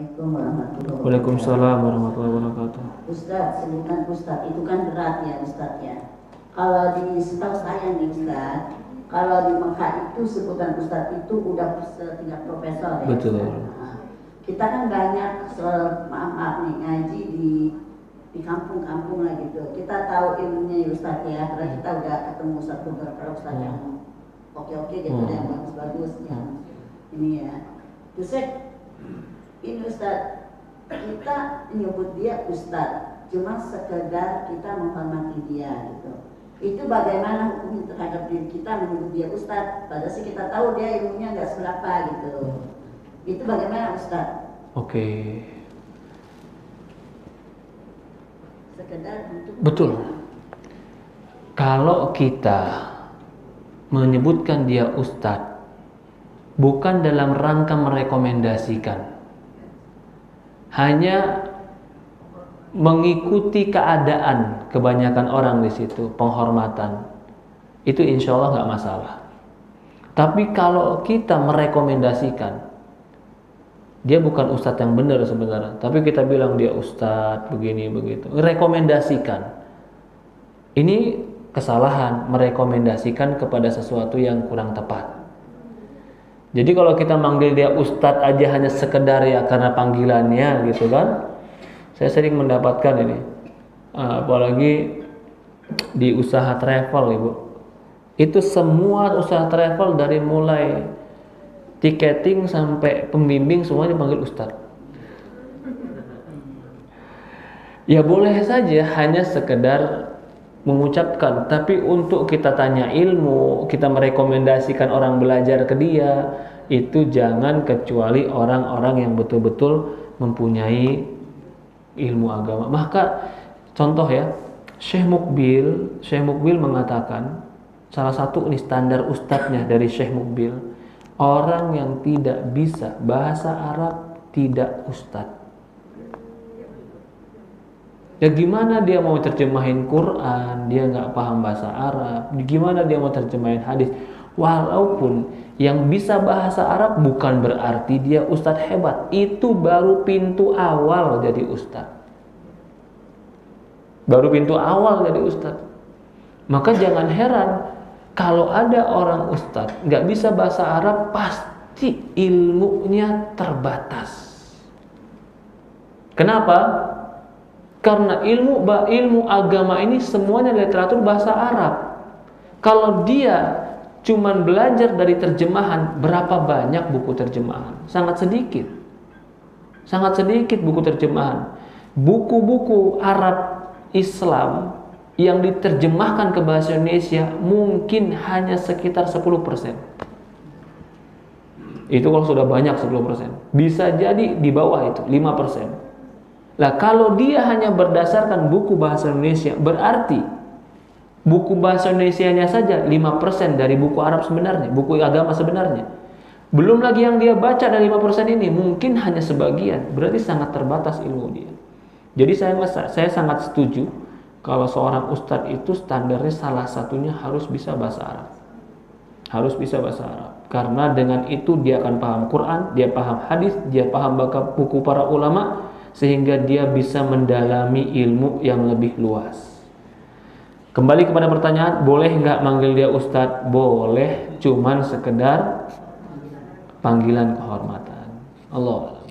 Assalamualaikum warahmatullahi wabarakatuh. Waalaikumsalam warahmatullahi wabarakatuh. Ustaz, sebutan Ustaz itu kan berat ya Ustaz ya. Kalau di setahu saya nih Ustaz, kalau di Mekah itu sebutan Ustaz itu udah setingkat profesor ya. Betul. Nah, kita kan banyak maaf nih ngaji di kampung-kampung lah gitu. Kita tahu ilmunya ya Ustaz ya, karena kita udah ketemu satu beberapa Ustaz yang oke gitu, yang bagus-bagus yang ini ya. Terus ini Ustaz, kita menyebut dia Ustaz, cuma sekedar kita menghormati dia gitu. Itu bagaimana hukum terhadap diri kita menyebut dia Ustaz, padahal sih kita tahu dia ilmunya nggak seberapa gitu. Itu bagaimana Ustaz? Oke. Sekedar untuk Betul. Kalau kita menyebutkan dia Ustaz bukan dalam rangka merekomendasikan, hanya mengikuti keadaan kebanyakan orang di situ, penghormatan, itu insya Allah nggak masalah. Tapi kalau kita merekomendasikan, dia bukan ustadz yang benar sebenarnya, tapi kita bilang dia ustadz begini begitu, rekomendasikan, ini kesalahan, merekomendasikan kepada sesuatu yang kurang tepat. Jadi kalau kita manggil dia ustadz aja hanya sekedar ya karena panggilannya gitu kan, saya sering mendapatkan ini, apalagi di usaha travel Ibu, itu semua usaha travel dari mulai tiketing sampai pembimbing semuanya dipanggil ustadz. Ya boleh saja hanya sekedar mengucapkan, tapi untuk kita tanya ilmu, kita merekomendasikan orang belajar ke dia, itu jangan kecuali orang-orang yang betul-betul mempunyai ilmu agama. Maka contoh ya, Syekh Mukbil mengatakan, salah satu ini standar ustadznya dari Syekh Mukbil, orang yang tidak bisa bahasa Arab tidak ustadz. Ya gimana dia mau terjemahin Quran, dia nggak paham bahasa Arab. Gimana dia mau terjemahin hadis? Walaupun yang bisa bahasa Arab bukan berarti dia ustadz hebat. Itu baru pintu awal jadi ustadz. Baru pintu awal jadi ustadz. Maka jangan heran kalau ada orang ustadz nggak bisa bahasa Arab, pasti ilmunya terbatas. Kenapa? Karena ilmu agama ini semuanya literatur bahasa Arab. Kalau dia cuman belajar dari terjemahan, berapa banyak buku terjemahan? Sangat sedikit. Sangat sedikit buku terjemahan. Buku-buku Arab Islam yang diterjemahkan ke bahasa Indonesia mungkin hanya sekitar 10%. Itu kalau sudah banyak 10%. Bisa jadi di bawah itu 5%. Nah, kalau dia hanya berdasarkan buku bahasa Indonesia, berarti buku bahasa Indonesianya saja 5% dari buku Arab sebenarnya, buku agama sebenarnya. Belum lagi yang dia baca dari 5% ini, mungkin hanya sebagian. Berarti sangat terbatas ilmu dia. Jadi saya sangat setuju kalau seorang ustadz itu standarnya salah satunya harus bisa bahasa Arab. Harus bisa bahasa Arab. Karena dengan itu dia akan paham Quran, dia paham hadis, dia paham buku para ulama, sehingga dia bisa mendalami ilmu yang lebih luas. Kembali kepada pertanyaan, boleh nggak manggil dia ustadz? Boleh, cuman sekedar panggilan kehormatan. Allah.